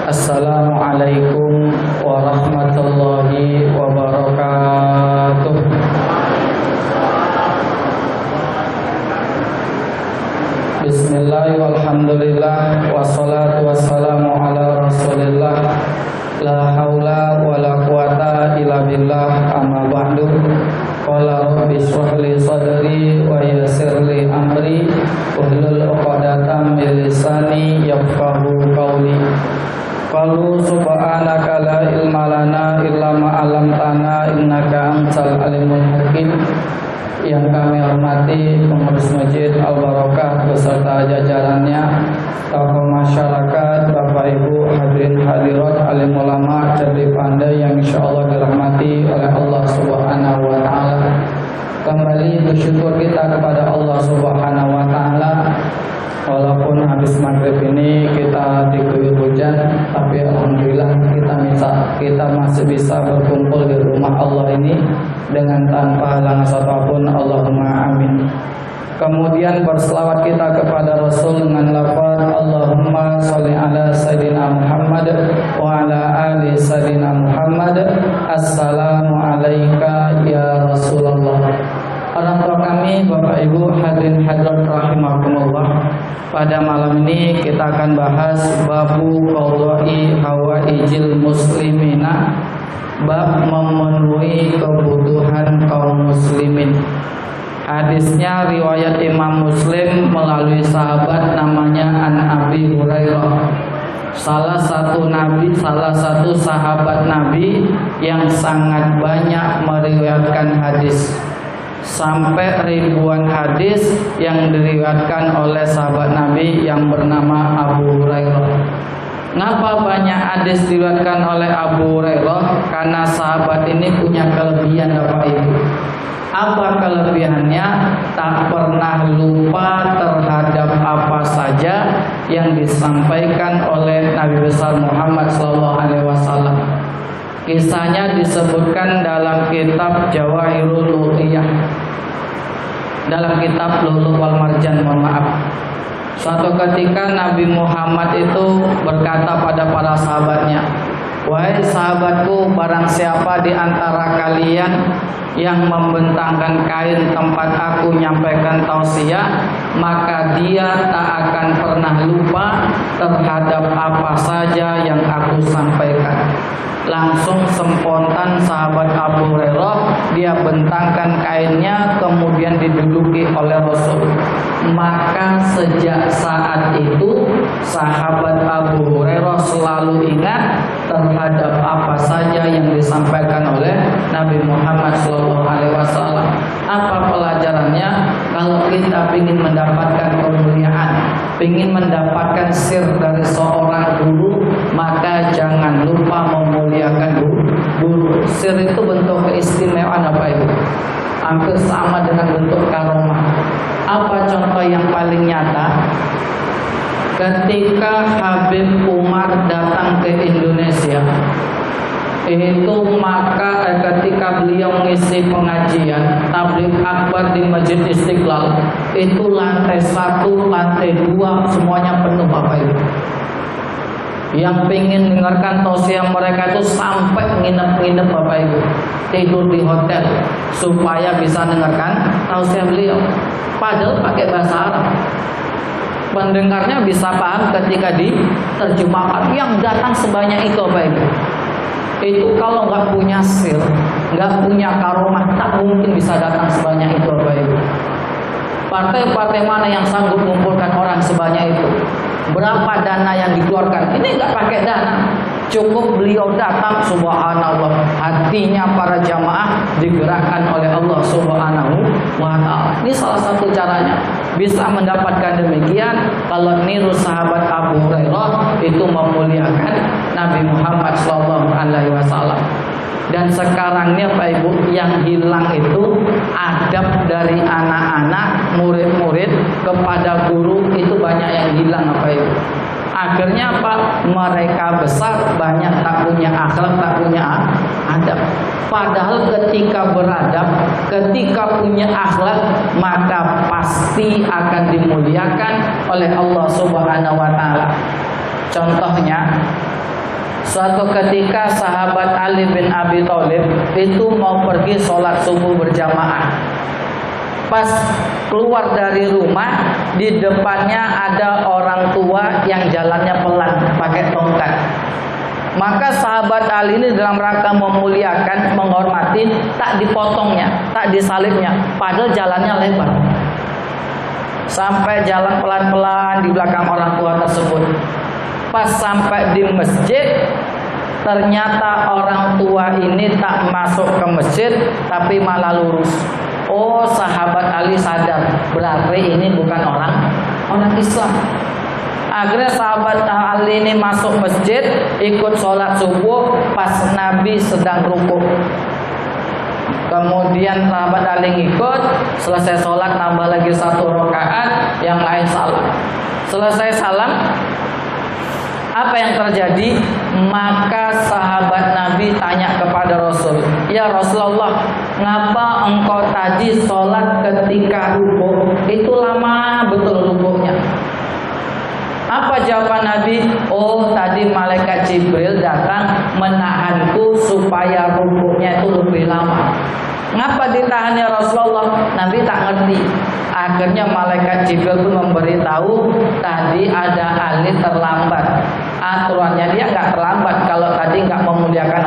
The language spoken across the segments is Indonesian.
Assalamualaikum warahmatullahi wabarakatuh. Bismillah walhamdulillah wassalatu wassalamu ala rasulillah. La haula wala quwata illa billah, amma ba'du. Qala rabbi shrah li sadri wa yassir li amri wahlul 'uqdatam min lisani yafqahu qawli. Qalu subhanaka la ilma lana illa ma 'allamtana innaka antal alimul hakim. Yang kami hormati pengurus Masjid Al-Barakah beserta jajarannya, tokoh masyarakat, Bapak Ibu hadirin hadirat, alim ulama, cerdik pandai yang insyaallah dirahmati oleh Allah Subhanahu wa taala. Kembali bersyukur kita kepada Allah Subhanahu wa taala. Walaupun habis maghrib ini kita diguyur hujan, tapi alhamdulillah kita masih bisa berkumpul di rumah Allah ini dengan tanpa halangan apapun. Allahumma amin. Kemudian berselawat kita kepada Rasul dengan lafaz Allahumma sholli ala Sayyidina Muhammad wa ala ali Sayyidina Muhammad. Assalamu alayka ya Rasulullah. Orang tua kami, Bapak Ibu hadirin hadirat rahimakumullah, pada malam ini kita akan bahas babu qadai hawaijil muslimina, bab memenuhi kebutuhan kaum muslimin. Hadisnya riwayat Imam Muslim melalui sahabat namanya An Abi Hurairah, salah satu sahabat Nabi yang sangat banyak meriwayatkan hadis. Sampai ribuan hadis yang diriwayatkan oleh sahabat Nabi yang bernama Abu Hurairah. Kenapa banyak hadis diriwayatkan oleh Abu Hurairah? Karena sahabat ini punya kelebihan, Bapak Ibu. Apa kelebihannya? Tak pernah lupa terhadap apa saja yang disampaikan oleh Nabi besar Muhammad SAW. Kisahnya disebutkan dalam kitab Jawahirul Lu'iyah, dalam kitab Lu'lu' wal Marjan, mohon maaf. Suatu ketika Nabi Muhammad itu berkata pada para sahabatnya, "Wahai sahabatku, barang siapa di antara kalian yang membentangkan kain tempat aku nyampaikan tausiah, maka dia tak akan pernah lupa terhadap apa saja yang aku sampaikan." Langsung spontan sahabat Abu Hurairah, dia bentangkan kainnya kemudian diduduki oleh Rasul. Maka sejak saat itu sahabat Abu Hurairah selalu ingat terhadap apa saja yang disampaikan oleh Nabi Muhammad SAW. Apa pelajarannya? Kalau kita ingin mendapatkan kemuliaan, ingin mendapatkan sir dari seorang guru, maka jangan lupa memuliakan guru. Sir itu bentuk keistimewaan, apa itu? Hampir sama dengan bentuk karomah. Apa contoh yang paling nyata? Ketika Habib Umar datang ke Indonesia, itu maka ketika beliau mengisi pengajian tabligh akbar di Masjid Istiqlal, itu lantai 1, lantai 2 semuanya penuh, Bapak Ibu. Yang pengen dengarkan tausiah mereka itu sampai nginep-nginep, Bapak Ibu, tidur di hotel supaya bisa dengarkan tausiah beliau. Padahal pakai bahasa Arab, pendengarnya bisa paham ketika diterjemahkan. Yang datang sebanyak itu, Bapak Ibu, itu kalau nggak punya sir, nggak punya karomah, tak mungkin bisa datang sebanyak itu, Bapak Ibu. Partai-partai mana yang sanggup mengumpulkan orang sebanyak itu? Berapa dana yang dikeluarkan? Ini nggak pakai dana, cukup beliau datang, subhanallah, hatinya para jamaah digerakkan oleh Allah Subhanahu wa ta'ala. Ini salah satu caranya bisa mendapatkan demikian. Kalau niru sahabat Abu Hurairah itu memuliakan Nabi Muhammad SAW. Dan sekarang ini, Pak Ibu, yang hilang itu adab dari anak-anak, murid-murid kepada guru, itu banyak yang hilang, Pak Ibu. Akhirnya apa? Mereka besar banyak tak punya akhlak, tak punya adab. Padahal ketika beradab, ketika punya akhlak, maka pasti akan dimuliakan oleh Allah Subhanahu wa ta'ala. Contohnya, suatu ketika sahabat Ali bin Abi Thalib itu mau pergi sholat subuh berjamaah. Pas keluar dari rumah, di depannya ada orang tua yang jalannya pelan pakai tongkat. Maka sahabat Ali ini dalam rangka memuliakan, menghormati, tak dipotongnya, tak disalibnya, padahal jalannya lebar. Sampai jalan pelan-pelan di belakang orang tua tersebut. Pas sampai di masjid, ternyata orang tua ini tak masuk ke masjid, tapi malah lurus. Oh, sahabat Ali sadar, berarti ini bukan orang Islam. Akhirnya sahabat Ali ini masuk masjid, ikut sholat subuh pas Nabi sedang rukuk. Kemudian sahabat Ali ngikut, selesai sholat nambah lagi 1 rakaat, yang lain salam. Selesai salam, apa yang terjadi? Maka sahabat Nabi tanya kepada Rasul, ya Rasulullah, ngapa engkau tadi sholat ketika rukuk itu lama betul rukuknya? Apa jawaban Nabi? Oh, tadi malaikat Jibril datang menahanku supaya rukuknya itu lebih lama. Ngapa ditahan ya Rasulullah? Nabi tak ngerti. Akhirnya malaikat Jibril pun memberitahu, tadi ada Ali terlambat. Aturannya dia nggak terlambat kalau tadi nggak memuliakan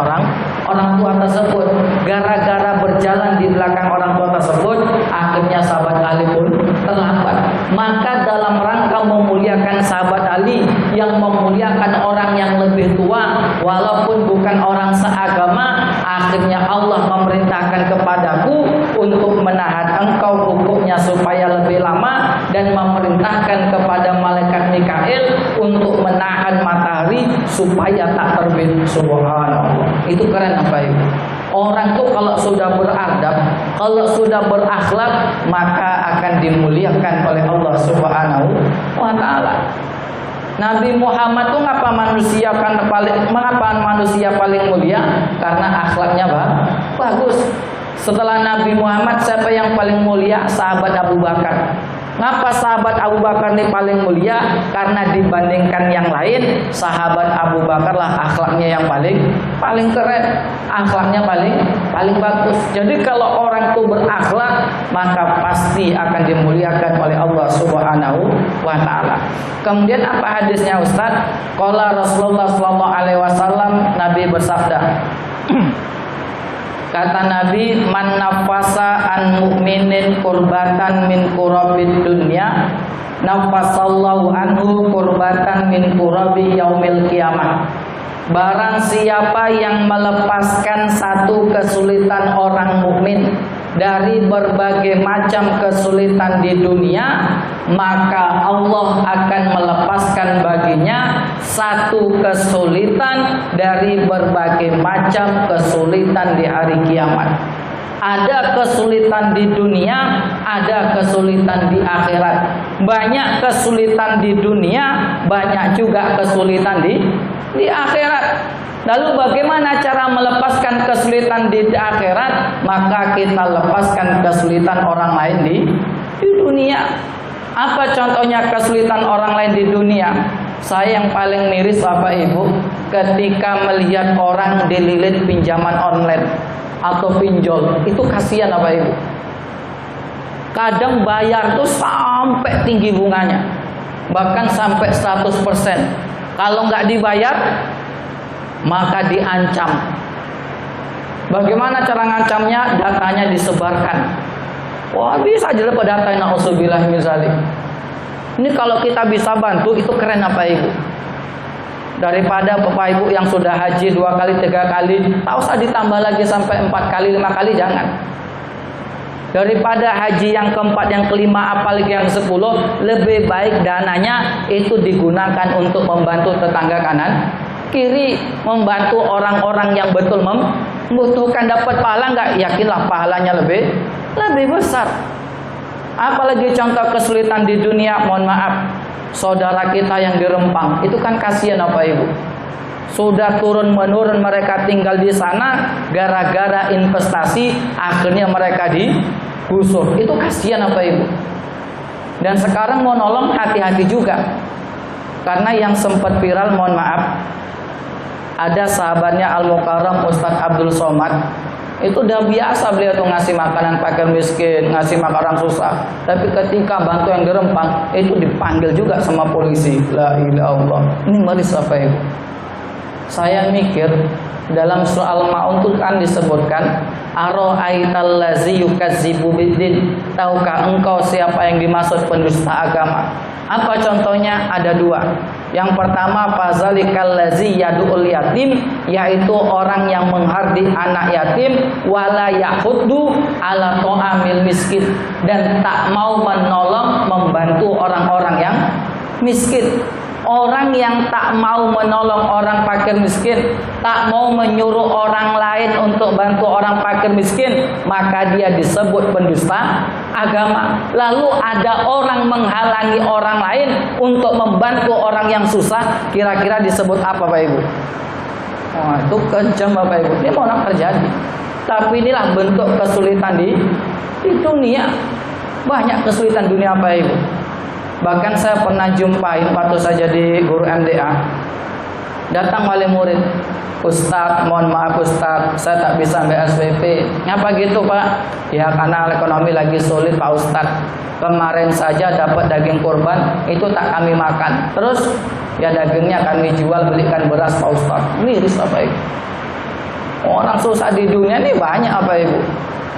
orang tua tersebut. Gara-gara berjalan di belakang orang tua tersebut, akhirnya sahabat Ali pun terlambat. Maka dalam rangka memuliakan sahabat Ali, yang memuliakan orang yang lebih tua walaupun bukan orang seagama, akhirnya Allah memerintahkan kepadaku untuk menahan engkau rukuknya supaya lebih lama, dan memerintahkan kepada malaikat Mikail untuk menahan matahari supaya tak terbit. Subhanallah. Itu keren apa itu? Orang tuh kalau sudah beradab, kalau sudah berakhlak, maka akan dimuliakan oleh Allah Subhanahu wa taala. Nabi Muhammad tuh mengapa manusia paling mulia? Karena akhlaknya bagus. Setelah Nabi Muhammad, siapa yang paling mulia? Sahabat Abu Bakar. Ngapa sahabat Abu Bakar ini paling mulia? Karena dibandingkan yang lain, sahabat Abu Bakar lah akhlaknya yang paling keren, akhlaknya paling bagus. Jadi kalau orang itu berakhlak, maka pasti akan dimuliakan oleh Allah Subhanahu wa taala. Kemudian apa hadisnya Ustaz? Qala Rasulullah sallallahu alaihi wasallam, Nabi bersabda, kata Nabi, man nafasa an mu'minin kurbatan min kurabid dunya, nafasallahu anhu kurbatan min kurabi yaumil qiyamah. Barang siapa yang melepaskan satu kesulitan orang mukmin dari berbagai macam kesulitan di dunia, maka Allah akan melepaskan baginya satu kesulitan dari berbagai macam kesulitan di hari kiamat. Ada kesulitan di dunia, ada kesulitan di akhirat. Banyak kesulitan di dunia, banyak juga kesulitan di akhirat. Lalu bagaimana cara melepaskan kesulitan di akhirat? Maka kita lepaskan kesulitan orang lain di dunia. Apa contohnya kesulitan orang lain di dunia? Saya yang paling miris Bapak Ibu, ketika melihat orang dililit pinjaman online atau pinjol, itu kasihan Bapak Ibu. Kadang bayar tuh sampai tinggi bunganya, bahkan sampai 100%. Kalau nggak dibayar, maka diancam. Bagaimana cara ngancamnya? Datanya disebarkan. Wah, bisa aja dapat data, na'udzubillah min dzalik. Ini kalau kita bisa bantu, itu keren apa Ibu? Daripada Bapak Ibu yang sudah haji 2 kali, 3 kali, tak usah ditambah lagi sampai 4 kali, 5 kali, jangan. Daripada haji yang keempat, yang kelima, apalagi yang 10, lebih baik dananya itu digunakan untuk membantu tetangga kanan kiri, membantu orang-orang yang betul membutuhkan. Dapat pahala nggak? Yakinlah pahalanya lebih besar. Apalagi contoh kesulitan di dunia, mohon maaf, saudara kita yang di Rempang, itu kan kasihan apa Ibu? Sudah turun-menurun mereka tinggal di sana, gara-gara investasi, akhirnya mereka digusur. Itu kasihan apa Ibu? Dan sekarang mau nolong, hati-hati juga. Karena yang sempat viral, mohon maaf, ada sahabatnya Al-Mukarram Ustadz Abdul Somad. Itu udah biasa beliau tuh ngasih makanan fakir miskin, ngasih makan orang susah. Tapi ketika bantu yang di Rempang, itu dipanggil juga sama polisi. La ilaha illallah. Ini meris apa itu? Saya mikir dalam soal Maun itu kan disebutkan Aro'aital ladzi yukadzibu biddin. Tahukah engkau siapa yang dimaksud pendusta agama? Apa contohnya? Ada dua. Yang pertama, fazalikal ladzi yad'ul yatim, yaitu orang yang menghardik anak yatim, wala yahuddu ala ta'amil miskin, dan tak mau menolong membantu orang-orang yang miskin. Orang yang tak mau menolong orang fakir miskin, tak mau menyuruh orang lain untuk bantu orang fakir miskin, maka dia disebut pendusta agama. Lalu ada orang menghalangi orang lain untuk membantu orang yang susah, kira-kira disebut apa Pak Ibu? Oh, itu kejam Bapak Ibu. Ini mau terjadi. Tapi inilah bentuk kesulitan di dunia. Banyak kesulitan dunia Pak Ibu. Bahkan saya pernah jumpain waktu saya jadi guru MDA. Datang wali murid, Ustadz, mohon maaf Ustadz, saya tak bisa ambil SPP. Ngapa gitu Pak? Ya karena ekonomi lagi sulit Pak Ustadz. Kemarin saja dapat daging kurban, itu tak kami makan. Terus ya dagingnya kami jual, belikan beras Pak Ustadz. Miris apa Ibu? Orang susah di dunia ini banyak apa Ibu?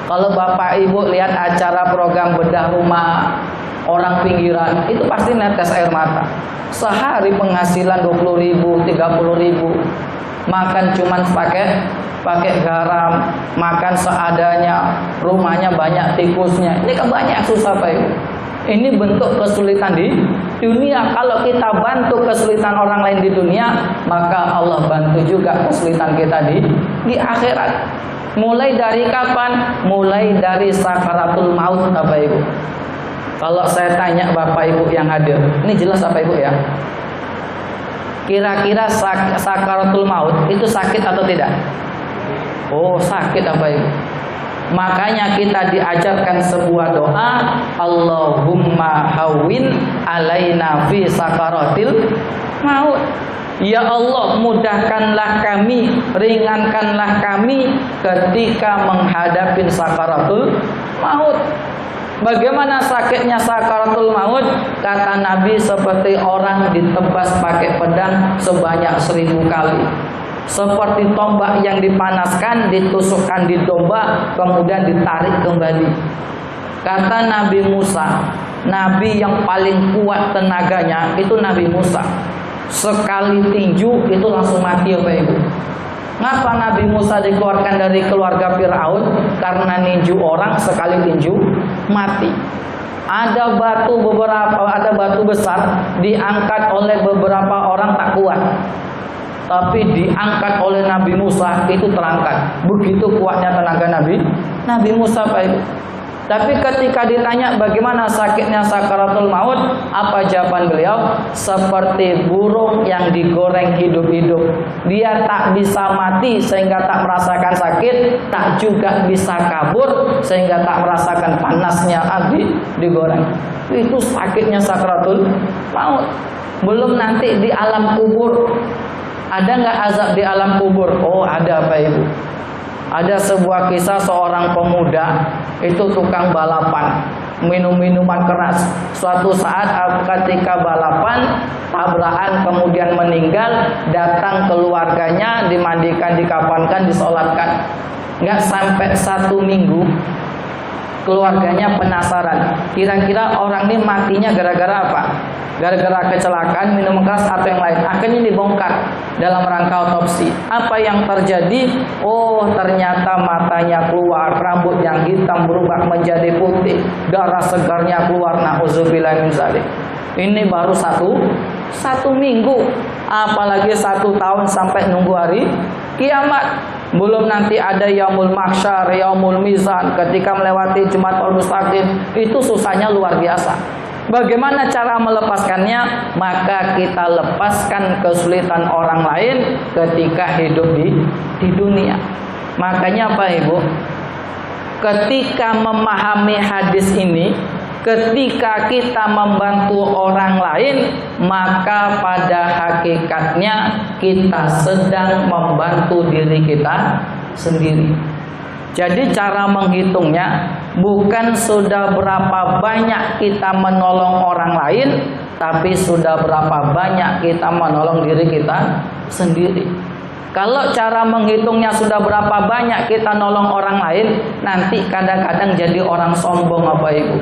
Kalau Bapak Ibu lihat acara program bedah rumah orang pinggiran, itu pasti netes air mata. Sehari penghasilan 20.000, 30.000, makan cuman pakai garam, makan seadanya, rumahnya banyak tikusnya. Ini kan banyak susah Pak Ibu. Ini bentuk kesulitan di dunia. Kalau kita bantu kesulitan orang lain di dunia, maka Allah bantu juga kesulitan kita di akhirat. Mulai dari kapan? Mulai dari sakaratul maut Bapak Ibu. Kalau saya tanya Bapak Ibu yang hadir, ini jelas Bapak Ibu ya. Kira-kira sakaratul maut itu sakit atau tidak? Oh, sakit Bapak Ibu. Makanya kita diajarkan sebuah doa, Allahumma hawwin alaina fi sakaratil maut. Ya Allah, mudahkanlah kami, ringankanlah kami ketika menghadapi sakaratul maut. Bagaimana sakitnya sakaratul maut? Kata Nabi, seperti orang ditebas pakai pedang sebanyak 1000 kali. Seperti tombak yang dipanaskan, ditusukkan di domba, kemudian ditarik kembali. Kata Nabi Musa, Nabi yang paling kuat tenaganya itu Nabi Musa. Sekali tinju itu langsung mati ya Pak Ibu. Ngapa Nabi Musa dikeluarkan dari keluarga Fir'aun? Karena ninju orang, sekali tinju mati. Ada batu besar diangkat oleh beberapa orang tak kuat, tapi diangkat oleh Nabi Musa itu terangkat. Begitu kuatnya tenaga Nabi Musa Pak Ibu. Tapi ketika ditanya bagaimana sakitnya sakaratul maut, apa jawaban beliau? Seperti burung yang digoreng hidup-hidup. Dia tak bisa mati sehingga tak merasakan sakit, tak juga bisa kabur sehingga tak merasakan panasnya api digoreng. Itu sakitnya sakaratul maut. Belum nanti di alam kubur. Ada nggak azab di alam kubur? Oh ada Pak Ibu. Ada sebuah kisah seorang pemuda itu tukang balapan, minum minuman keras. Suatu saat ketika balapan, tabrakan kemudian meninggal, datang keluarganya, dimandikan, dikafankan, disolatkan. Nggak sampai 1 minggu, keluarganya penasaran. Kira-kira orang ini matinya gara-gara apa? Gara-gara kecelakaan, minum keras atau yang lain. Akhirnya dibongkar dalam rangka otopsi. Apa yang terjadi? Oh, ternyata matanya keluar, rambut yang hitam berubah menjadi putih, darah segarnya keluar. Na'udzubillah min dzalik. Ini baru satu minggu, apalagi 1 tahun sampai nunggu hari kiamat. Belum nanti ada yaumul mahsyar, yaumul mizan, ketika melewati Jumatul Mustaqim, itu susahnya luar biasa. Bagaimana cara melepaskannya? Maka kita lepaskan kesulitan orang lain ketika hidup di dunia. Makanya Pak Ibu, ketika memahami hadis ini, ketika kita membantu orang lain, maka pada hakikatnya kita sedang membantu diri kita sendiri. Jadi cara menghitungnya bukan sudah berapa banyak kita menolong orang lain, tapi sudah berapa banyak kita menolong diri kita sendiri. Kalau cara menghitungnya sudah berapa banyak kita nolong orang lain, nanti kadang-kadang jadi orang sombong Bapak Ibu.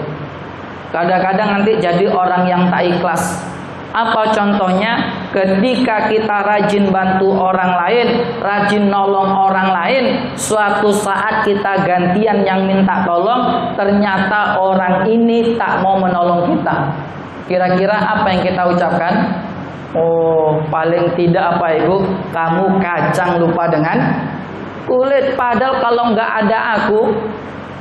Kadang-kadang nanti jadi orang yang tak ikhlas. Apa contohnya? Ketika kita rajin bantu orang lain, rajin nolong orang lain, suatu saat kita gantian yang minta tolong, ternyata orang ini tak mau menolong kita. Kira-kira apa yang kita ucapkan? Oh, paling tidak apa Ibu, kamu kacang lupa dengan kulit. Padahal kalau nggak ada aku,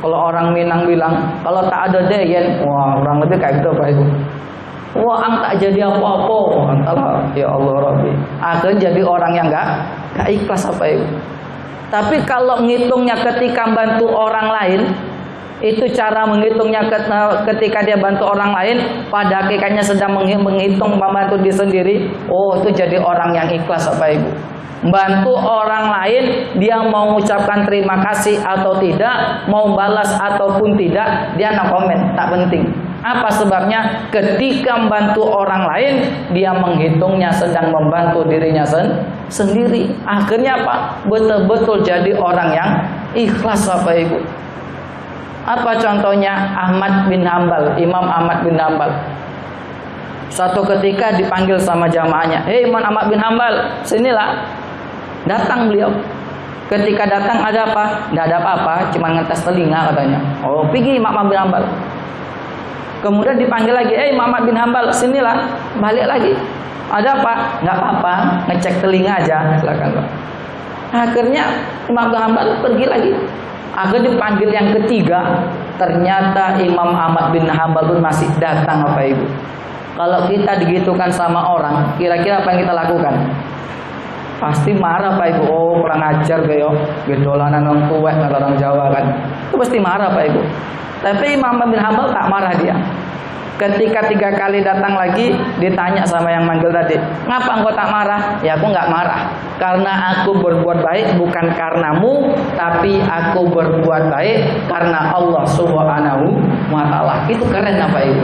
kalau orang Minang bilang, kalau tak ada Deyen, wah orang lebih kayak gitu Pak Ibu. Wah, ang tak jadi apa-apa. Entahlah, ya Allah Rabbi. Akhirnya jadi orang yang nggak ikhlas apa Ibu. Tapi kalau ngitungnya ketika bantu orang lain, itu cara menghitungnya ketika dia bantu orang lain, pada hakikatnya sedang menghitung membantu diri sendiri. Oh, itu jadi orang yang ikhlas apa Ibu. Bantu orang lain, dia mau mengucapkan terima kasih atau tidak, mau balas ataupun tidak, dia no komen, tak penting. Apa sebabnya? Ketika membantu orang lain, dia menghitungnya sedang membantu dirinya sendiri. Akhirnya apa? Betul-betul jadi orang yang ikhlas apa Ibu. Apa contohnya? Ahmad bin Hambal, Imam Ahmad bin Hambal. Suatu ketika dipanggil sama jamaahnya, "Hei Imam Ahmad bin Hambal, sinilah." Datang beliau. Ketika datang ada apa? Tidak ada apa-apa, cuma ngetes telinga katanya. Oh, pergi Imam Ahmad bin Hambal. Kemudian dipanggil lagi, Imam Ahmad bin Hambal, sinilah. Balik lagi. Ada apa? Nggak apa-apa, ngecek telinga aja. Silakan Pak. Akhirnya Imam bin Hambal pergi lagi. Akhirnya dipanggil yang ketiga, ternyata Imam Ahmad bin Hambal pun masih datang apa Ibu. Kalau kita digitukan sama orang, kira-kira apa yang kita lakukan? Pasti marah Pak Ibu. Oh, kurang ajar kayak gedolanan orang tua kata orang Jawa kan. Itu pasti marah Pak Ibu. Tapi Imam Ahmad bin Hambal tak marah dia. Ketika 3 kali datang lagi, ditanya sama yang manggil tadi, ngapa engkau tak marah? Ya aku nggak marah, karena aku berbuat baik bukan karenamu, tapi aku berbuat baik karena Allah Subhanahu wa Ta'ala. Itu keren apa Ibu?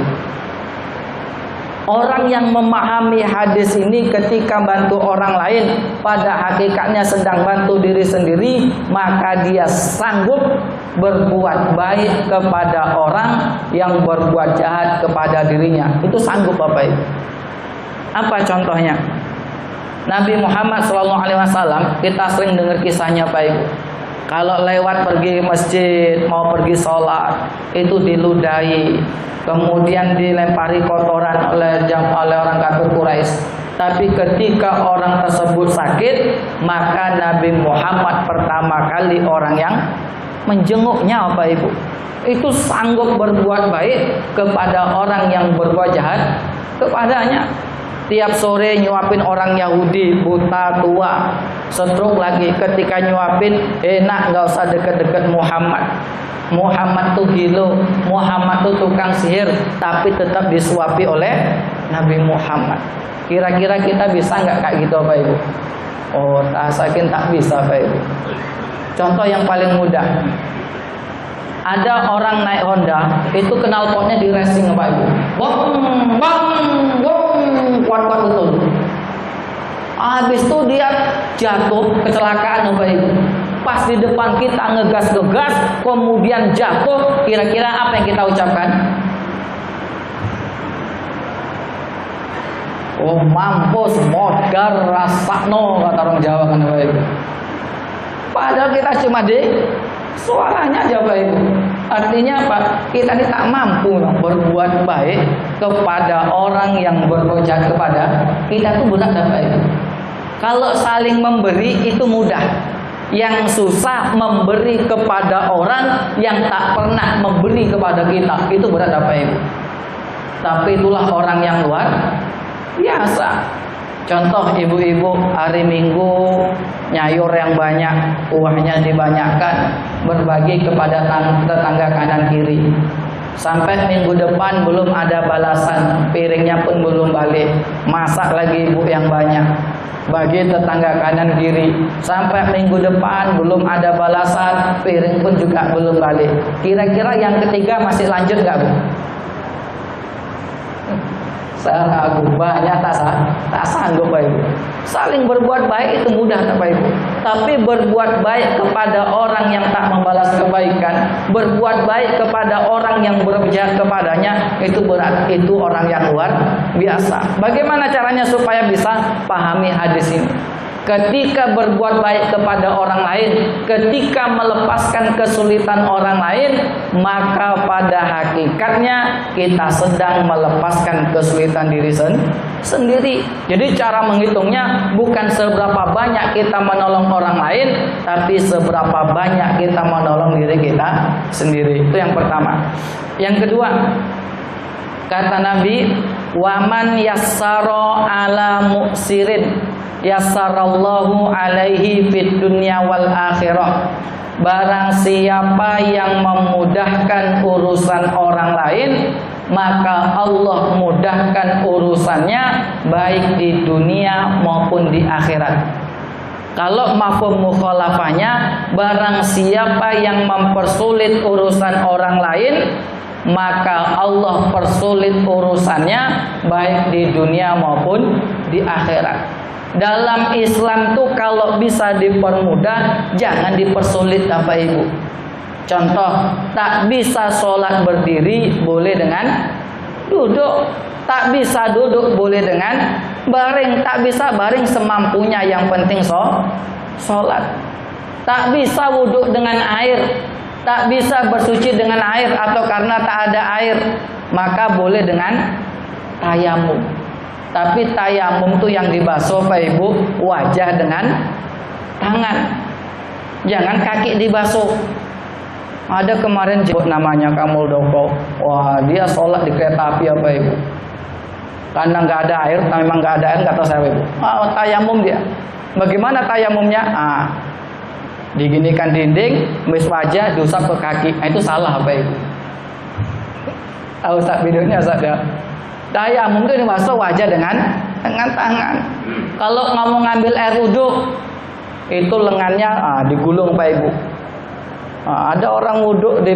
Orang yang memahami hadis ini ketika bantu orang lain, pada hakikatnya sedang bantu diri sendiri, maka dia sanggup berbuat baik kepada orang yang berbuat jahat kepada dirinya. Itu sanggup Bapak Ibu. Apa contohnya? Nabi Muhammad SAW, kita sering dengar kisahnya Pak Ibu. Kalau lewat pergi masjid, mau pergi sholat, itu diludahi, kemudian dilempari kotoran oleh orang kafir Quraisy. Tapi ketika orang tersebut sakit, maka Nabi Muhammad pertama kali orang yang menjenguknya apa Ibu. Itu sanggup berbuat baik kepada orang yang berbuat jahat kepadanya. Tiap sore nyuapin orang Yahudi buta tua, stroke lagi. Ketika nyuapin, enak, nggak usah deket-deket Muhammad. Muhammad tuh gilo, Muhammad tuh tukang sihir, tapi tetap disuapi oleh Nabi Muhammad. Kira-kira kita bisa nggak kayak gitu Pak Ibu? Oh, saking tak bisa Pak Ibu. Contoh yang paling mudah, ada orang naik Honda, itu knalpotnya di racing Pak Ibu. Bong, bong, bong, kuat-kuat betul. Habis itu dia jatuh, kecelakaan Bapak Ibu. Pas di depan kita ngegas-ngegas, kemudian jatuh, kira-kira apa yang kita ucapkan? Oh, mampus, modar, rasakno, kata orang Jawa kan Bapak Ibu. Padahal kita cuma di suaranya aja Bapak Ibu. Artinya apa? Kita ini tak mampu berbuat baik kepada orang yang berbuat jahat kepada kita, itu berat Bapak Ibu. Kalau saling memberi itu mudah. Yang susah memberi kepada orang yang tak pernah memberi kepada kita, itu berat Bapak Ibu. Tapi itulah orang yang luar biasa. Contoh ibu-ibu hari Minggu nyayur yang banyak, uangnya dibanyakkan, berbagi kepada tetangga kanan kiri. Sampai minggu depan belum ada balasan, piringnya pun belum balik. Masak lagi ibu yang banyak, bagi tetangga kanan kiri. Sampai minggu depan belum ada balasan, piring pun juga belum balik. Kira-kira yang ketiga masih lanjut nggak bu? Saya ragu, banyak tak sanggup Pak Ibu. Saling berbuat baik itu mudah Pak Ibu. Tapi berbuat baik kepada orang yang tak membalas kebaikan, berbuat baik kepada orang yang berpihak kepadanya, itu berat. Itu orang yang luar biasa. Bagaimana caranya supaya bisa pahami hadis ini? Ketika berbuat baik kepada orang lain, ketika melepaskan kesulitan orang lain, maka pada hakikatnya kita sedang melepaskan kesulitan diri sendiri. Jadi cara menghitungnya bukan seberapa banyak kita menolong orang lain, tapi seberapa banyak kita menolong diri kita sendiri. Itu yang pertama. Yang kedua, kata Nabi, waman yassara ala mu'sirin yassarallahu alaihi fid dunya wal akhirah. Barang siapa yang memudahkan urusan orang lain, maka Allah mudahkan urusannya baik di dunia maupun di akhirat. Kalau mafhum mukhalafahnya, barang siapa yang mempersulit urusan orang lain, maka Allah persulit urusannya baik di dunia maupun di akhirat. Dalam Islam tuh kalau bisa dipermudah, jangan dipersulit Bapak Ibu. Contoh, tak bisa sholat berdiri, boleh dengan duduk. Tak bisa duduk, boleh dengan baring. Tak bisa baring semampunya, yang penting sholat. Tak bisa wudhu dengan air, tak bisa bersuci dengan air, atau karena tak ada air, maka boleh dengan tayamum. Tapi tayamum itu yang dibasuh Pak Ibu, wajah dengan tangan, jangan kaki dibasuh. Ada kemarin namanya Kamuldoko, wah dia sholat di kereta api ya Pak Ibu, karena nggak ada air, memang nggak ada air, nggak tahu saya Ibu. Tayamum dia, bagaimana tayamumnya? Diginikan dinding, mis wajah, diusap ke kaki, itu salah Pak Ibu. Tahu Ustaz videonya Ustaz ya? Tayamum itu dibasuh wajah dengan tangan. Kalau mau ngambil air wudhu, itu lengannya digulung Pak Ibu. Ada orang wudhu di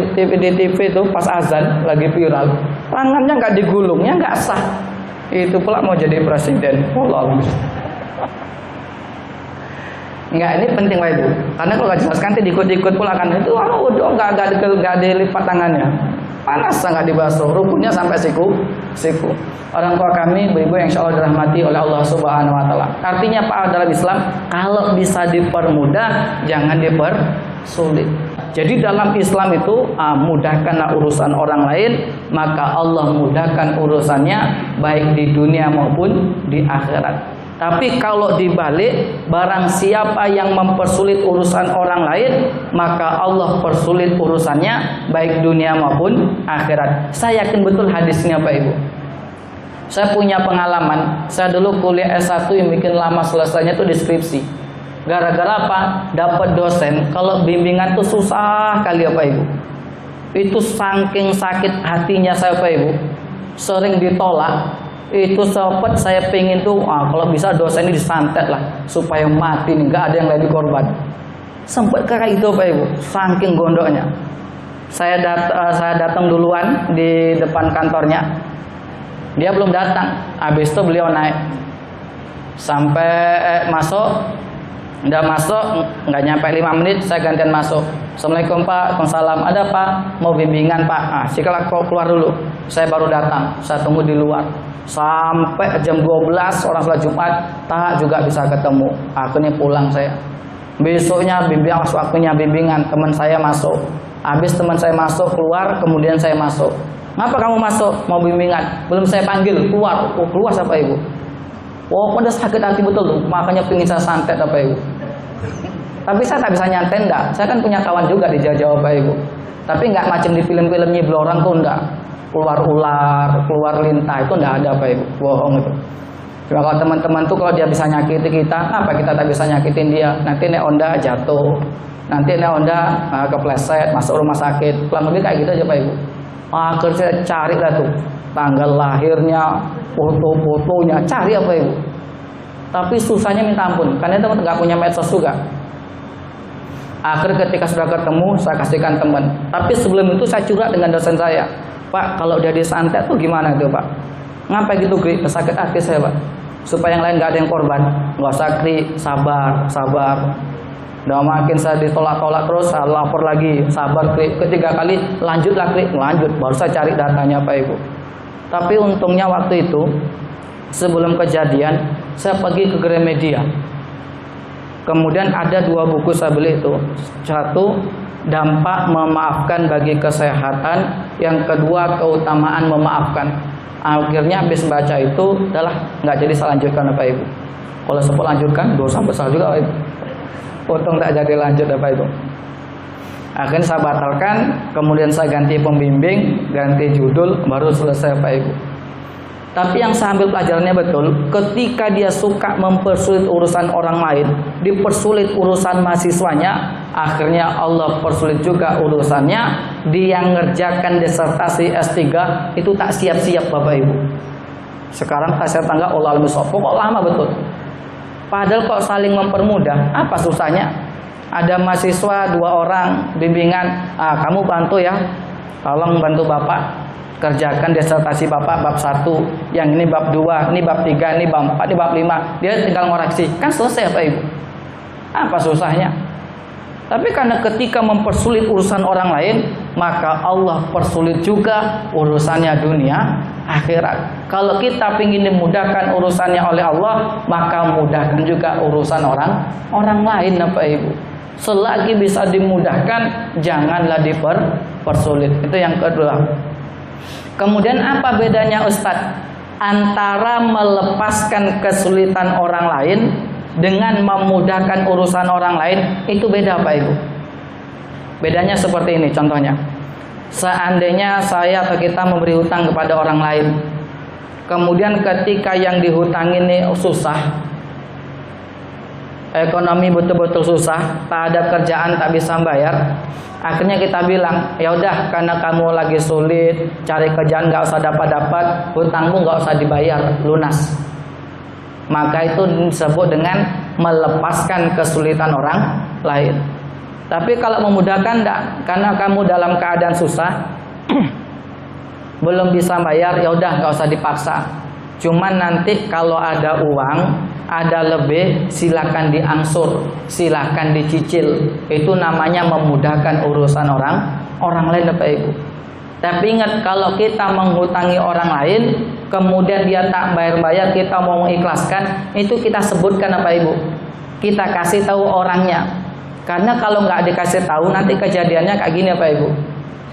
TV itu pas azan lagi viral, tangannya nggak digulungnya nggak sah. Itu pula mau jadi presiden. Allah. Enggak, ini penting Pak Ibu. Karena kalau nggak jelaskan nanti diikut-ikut pula kan itu orang wudhu nggak dilipat tangannya. Panas sangat dibasuh, rukunnya sampai siku. Orang tua kami, ibu-ibu yang insya Allah dirahmati oleh Allah Subhanahu Wa Taala. Artinya Pak dalam Islam, kalau bisa dipermudah, jangan dipersulit. Jadi dalam Islam itu mudahkanlah urusan orang lain, maka Allah mudahkan urusannya baik di dunia maupun di akhirat. Tapi kalau dibalik, barang siapa yang mempersulit urusan orang lain, maka Allah persulit urusannya baik dunia maupun akhirat. Saya yakin betul hadisnya Pak Ibu. Saya punya pengalaman. Saya dulu kuliah S1 yang bikin lama selesainya itu deskripsi. Gara-gara apa? Dapat dosen kalau bimbingan tuh susah kali ya Pak Ibu. Itu saking sakit hatinya saya Pak Ibu, sering ditolak. Itu sempat saya pengen tuh kalau bisa dosen ini disantet lah supaya mati nih, nggak ada yang lagi korban. Sempat kayak itu Pak Ibu, saking gondoknya. Saya datang duluan di depan kantornya, dia belum datang. Habis itu beliau naik sampai masuk, udah masuk nggak nyampe 5 menit saya gantian masuk. Assalamualaikum Pak. Waalaikumsalam. Ada Pak, mau bimbingan Pak. Silakan kau keluar dulu. Saya baru datang, saya tunggu di luar sampai jam 12 orang sholat Jumat, tak juga bisa ketemu. Akhirnya pulang saya. Besoknya waktunya bimbingan, teman saya masuk. Habis teman saya masuk keluar, kemudian saya masuk. Ngapa kamu masuk? Mau bimbingan. Belum saya panggil, keluar. Keluar siapa Ibu? Pada sakit hati betul tuh, makanya pingin saya santet apa Ibu. Tapi saya tak bisa nyantet enggak. Saya kan punya kawan juga di Jawa Pak Ibu. Tapi enggak macam di film-film nyibel orang tuh enggak. Keluar ular, keluar lintah, itu enggak ada Pak Ibu. Bohong itu. Cuma kalau teman-teman tuh kalau dia bisa nyakiti kita, apa kita tak bisa nyakitin dia? Nanti nek onda jatuh, nanti nek onda kepleset, masuk rumah sakit. Kurang lebih kayak gitu aja Pak Ibu. Akhirnya saya cari lah tuh tanggal lahirnya, foto-fotonya, cari apa ibu. Tapi susahnya minta ampun, karena teman nggak punya medsos juga. Akhir ketika sudah ketemu, saya kasihkan teman. Tapi sebelum itu saya curhat dengan dosen saya, Pak, kalau udah disantet tuh gimana tuh Pak? Ngapa gitu Kri? Sakit hati saya Pak. Supaya yang lain nggak ada yang korban. Nggak usah Kri, sabar, sabar. Udah makin saya ditolak-tolak terus, saya lapor lagi, sabar Kri. Ketiga kali, lanjutlah Kri, lanjut. Baru saya cari datanya Pak Ibu. Tapi untungnya waktu itu, sebelum kejadian, saya pergi ke Gramedia. Kemudian ada 2 buku saya beli itu. Satu, dampak memaafkan bagi kesehatan. Yang kedua, keutamaan memaafkan. Akhirnya habis baca itu, adalah nggak jadi saya lanjutkan Bapak Ibu. Kalau sempat lanjutkan, dosa besar juga Bapak Ibu. Untung tak jadi lanjut Bapak Ibu. Akhirnya saya batalkan, kemudian saya ganti pembimbing, ganti judul, baru selesai Bapak Ibu. Tapi yang saya ambil pelajarannya betul, ketika dia suka mempersulit urusan orang lain, dipersulit urusan mahasiswanya, akhirnya Allah persulit juga urusannya. Dia ngerjakan disertasi S3 itu tak siap-siap Bapak Ibu. Sekarang saya tangga Allah al-Musofo kok lama betul. Padahal kok saling mempermudah, apa susahnya? Ada mahasiswa 2 orang bimbingan, kamu bantu ya, tolong bantu Bapak kerjakan disertasi Bapak bab 1, yang ini bab 2, ini bab 3, ini bab 4, ini bab 5. Dia tinggal ngoreksi, kan selesai Bapak Ibu. Apa susahnya? Tapi karena ketika mempersulit urusan orang lain, maka Allah persulit juga urusannya dunia akhirat. Kalau kita ingin dimudahkan urusannya oleh Allah, maka mudahkan juga urusan orang lain Bapak Ibu. Selagi bisa dimudahkan, janganlah dipersulit. Itu yang kedua. Kemudian apa bedanya Ustadz antara melepaskan kesulitan orang lain dengan memudahkan urusan orang lain? Itu beda Pak Ibu. Bedanya seperti ini contohnya. Seandainya saya atau kita memberi hutang kepada orang lain, kemudian ketika yang dihutang ini susah, ekonomi betul-betul susah, tak ada kerjaan, tak bisa bayar. Akhirnya kita bilang, ya udah karena kamu lagi sulit, cari kerjaan nggak usah dapat, hutangmu nggak usah dibayar, lunas. Maka itu disebut dengan melepaskan kesulitan orang lain. Tapi kalau memudahkan enggak, karena kamu dalam keadaan susah, belum bisa bayar, ya udah nggak usah dipaksa. Cuman nanti kalau ada uang, ada lebih, silakan diangsur, silakan dicicil. Itu namanya memudahkan urusan orang lain Bapak Ibu. Tapi ingat, kalau kita menghutangi orang lain, kemudian dia tak bayar-bayar, kita mau mengikhlaskan, itu kita sebutkan Bapak Ibu. Kita kasih tahu orangnya. Karena kalau nggak dikasih tahu, nanti kejadiannya kayak gini Bapak Ibu.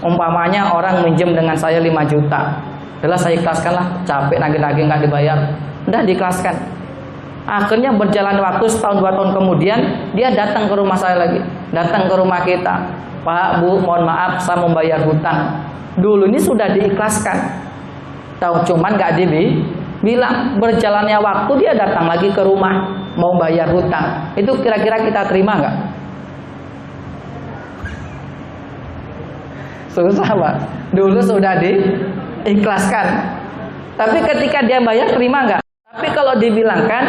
Umpamanya orang minjem dengan saya 5 juta. Adalah saya ikhlaskan lah, capek nagih-nagih nggak dibayar, udah diikhlaskan. Akhirnya berjalan waktu setahun 2 tahun kemudian, dia datang ke rumah saya lagi, datang ke rumah kita. Pak, Bu, mohon maaf, saya membayar hutang. Dulu ini sudah diikhlaskan, tahu cuman nggak dibilang. Berjalannya waktu dia datang lagi ke rumah mau bayar hutang. Itu kira-kira kita terima nggak? Susah Pak. Dulu sudah diikhlaskan, tapi ketika dia bayar terima nggak? Tapi kalau dibilangkan,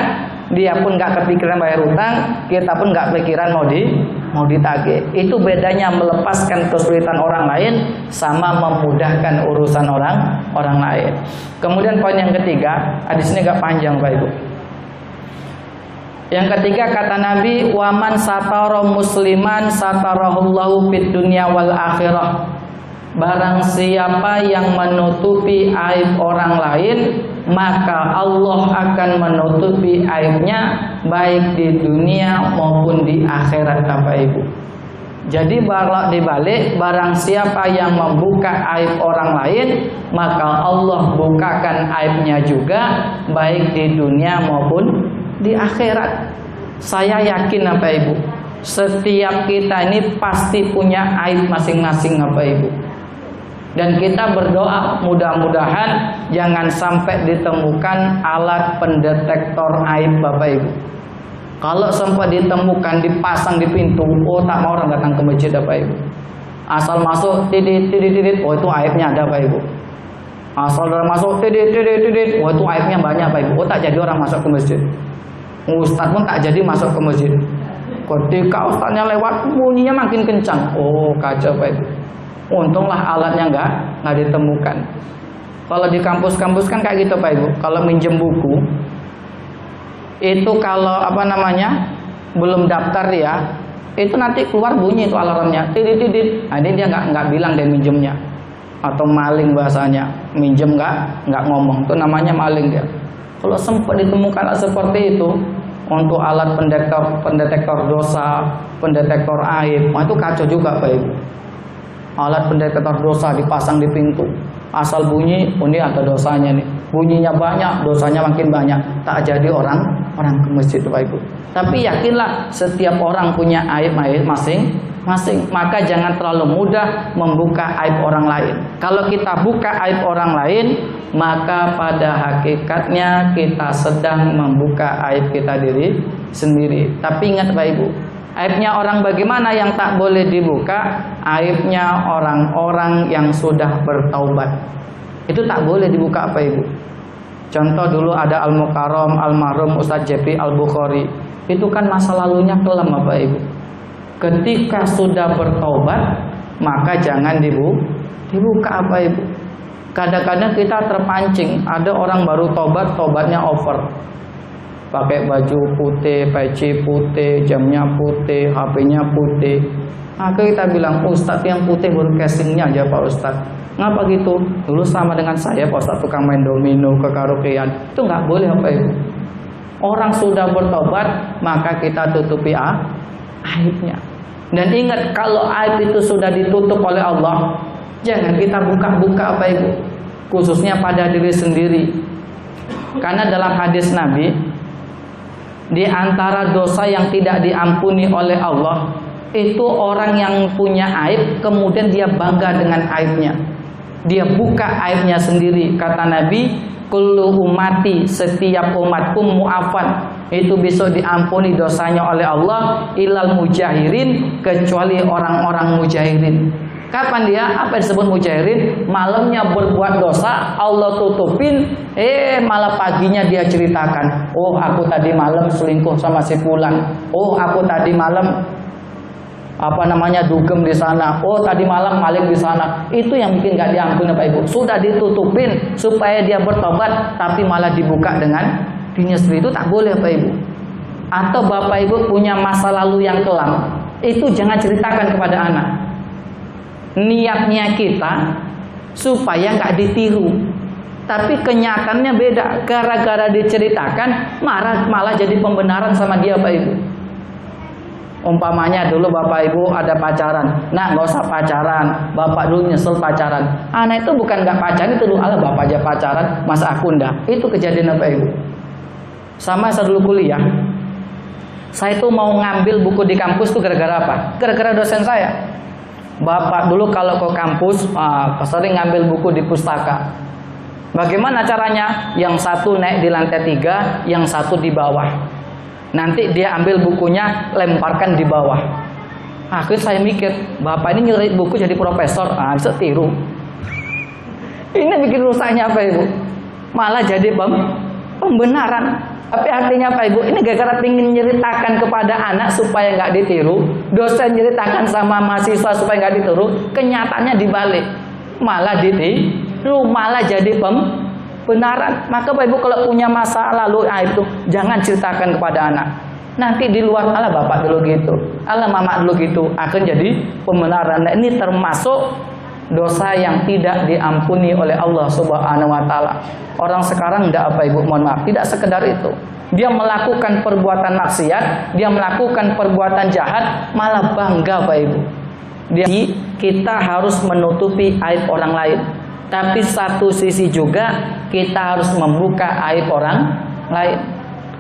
dia pun nggak kepikiran bayar hutang, kita pun nggak pikiran mau ditagih. Itu bedanya melepaskan kesulitan orang lain sama memudahkan urusan orang lain. Kemudian poin yang ketiga, hadis ini agak panjang Pak Ibu. Yang ketiga kata Nabi, waman satara musliman satarahullahu fid dunya wal akhirah. Barang siapa yang menutupi aib orang lain, maka Allah akan menutupi aibnya baik di dunia maupun di akhirat Bapak Ibu. Jadi dibalik, barang siapa yang membuka aib orang lain, maka Allah bukakan aibnya juga baik di dunia maupun di akhirat. Saya yakin Bapak Ibu, setiap kita ini pasti punya aib masing-masing Bapak Ibu. Dan kita berdoa mudah-mudahan jangan sampai ditemukan alat pendetektor aib Bapak Ibu. Kalau sempat ditemukan dipasang di pintu, oh tak mau orang datang ke masjid Bapak Ibu. Asal masuk titit, oh itu aibnya ada Pak Ibu. Asal orang masuk titit, oh itu aibnya banyak Pak Ibu. Oh tak jadi orang masuk ke masjid. Ustadz pun tak jadi masuk ke masjid. Ketika ustadznya lewat, bunyinya makin kencang. Oh kacau Pak Ibu. Untunglah alatnya nggak ditemukan. Kalau di kampus-kampus kan kayak gitu Pak Ibu. Kalau minjem buku, itu kalau belum daftar ya, itu nanti keluar bunyi itu alarmnya, tidit. Nah, ini dia nggak bilang dia minjemnya, atau maling bahasanya, minjem nggak ngomong, itu namanya maling dia. Kalau sempat ditemukan seperti itu untuk alat pendetektor dosa, pendetektor aib, itu kacau juga Pak Ibu. Alat pendetektor dosa dipasang di pintu, asal bunyi, oh ini ada dosanya nih. Bunyinya banyak, dosanya makin banyak. Tak jadi orang ke masjid Pak Ibu. Tapi yakinlah setiap orang punya aib masing-masing. Maka jangan terlalu mudah membuka aib orang lain. Kalau kita buka aib orang lain, maka pada hakikatnya kita sedang membuka aib kita diri sendiri. Tapi ingat Pak Ibu, aibnya orang bagaimana yang tak boleh dibuka? Aibnya orang-orang yang sudah bertaubat. Itu tak boleh dibuka Pak Ibu. Contoh dulu ada Al-Mukarram, almarhum Ustadz Jepri Al-Bukhari. Itu kan masa lalunya kelam Bapak Ibu. Ketika sudah bertaubat, maka jangan dibuka Bapak Ibu. Kadang-kadang kita terpancing, ada orang baru tobatnya over. Pakai baju putih, peci putih, jamnya putih, HP-nya putih. Maka kita bilang, Ustadz yang putih baru casingnya aja Pak Ustadz. Ngapa gitu? Dulu sama dengan saya Pak Ustadz tukang main domino, ke karaokean. Itu nggak boleh Bapak Ibu. Orang sudah bertobat, maka kita tutupi aibnya. Dan ingat, kalau aib itu sudah ditutup oleh Allah, jangan kita buka-buka Bapak Ibu. Khususnya pada diri sendiri. Karena dalam hadis Nabi, di antara dosa yang tidak diampuni oleh Allah, itu orang yang punya aib, kemudian dia bangga dengan aibnya. Dia buka aibnya sendiri. Kata Nabi, kullu ummati, setiap umatku mu'afan, itu bisa diampuni dosanya oleh Allah, ilal mujahirin, kecuali orang-orang mujahirin. Kapan dia? Apa yang disebut mujahirin? Malamnya berbuat dosa, Allah tutupin, malah paginya dia ceritakan, oh aku tadi malam selingkuh sama si fulan, oh aku tadi malam dugem di sana, oh tadi malam maling di sana. Itu yang bikin gak diampuni Pak Ibu. Sudah ditutupin supaya dia bertobat, tapi malah dibuka dengan dirinya sendiri. Itu tak boleh Pak Ibu. Atau Bapak Ibu punya masa lalu yang kelam, itu jangan ceritakan kepada anak. Niatnya kita supaya gak ditiru, tapi kenyataannya beda. Gara-gara diceritakan malah jadi pembenaran sama dia Pak Ibu. Umpamanya dulu Bapak Ibu ada pacaran, nah nggak usah pacaran, Bapak dulu nyesel pacaran. Anak itu bukan nggak pacaran, itu dulu ala Bapak aja pacaran, masa aku ndak. Itu kejadian Bapak Ibu. Sama saya dulu kuliah, saya tuh mau ngambil buku di kampus tuh gara-gara apa? Gara-gara dosen saya. Bapak dulu kalau ke kampus sering ngambil buku di pustaka. Bagaimana caranya? Yang satu naik di lantai 3, yang satu di bawah. Nanti dia ambil bukunya, lemparkan di bawah. Akhirnya saya mikir, Bapak ini nyuri buku jadi profesor, bisa tiru. Ini bikin rusaknya apa Ibu? Malah jadi pembenaran. Tapi artinya apa Ibu? Ini gara-gara ingin nyeritakan kepada anak supaya nggak ditiru. Dosen nyeritakan sama mahasiswa supaya nggak ditiru. Kenyataannya dibalik, malah ditiru, malah jadi benaran. Maka Bapak Ibu kalau punya masa lalu itu jangan ceritakan kepada anak. Nanti di luar, ala Bapak dulu gitu, ala Mama dulu gitu, akan jadi pembenaran. Nah, ini termasuk dosa yang tidak diampuni oleh Allah Subhanahu wa taala. Orang sekarang enggak Bapak Ibu, mohon maaf, tidak sekedar itu. Dia melakukan perbuatan maksiat, dia melakukan perbuatan jahat, malah bangga Bapak Ibu. Kita harus menutupi aib orang lain. Tapi satu sisi juga kita harus membuka aib orang lain.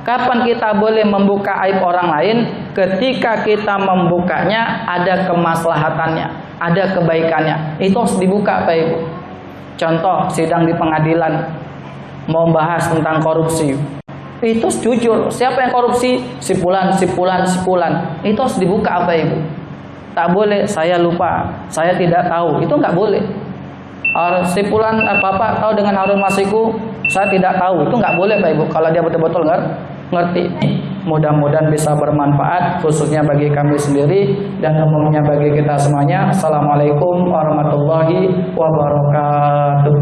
Kapan kita boleh membuka aib orang lain? Ketika kita membukanya ada kemaslahatannya, ada kebaikannya. Itu harus dibuka Pak Ibu. Contoh sidang di pengadilan mau bahas tentang korupsi. Itu jujur, siapa yang korupsi? Si fulan. Itu harus dibuka Pak Ibu. tak boleh saya lupa, saya tidak tahu, itu nggak boleh. Si fulan Bapak tahu dengan Harun Masiku, saya tidak tahu, itu nggak boleh Pak Ibu. Kalau dia betul-betul ngerti. Mudah-mudahan bisa bermanfaat khususnya bagi kami sendiri dan umumnya bagi kita semuanya. Assalamualaikum warahmatullahi wabarakatuh.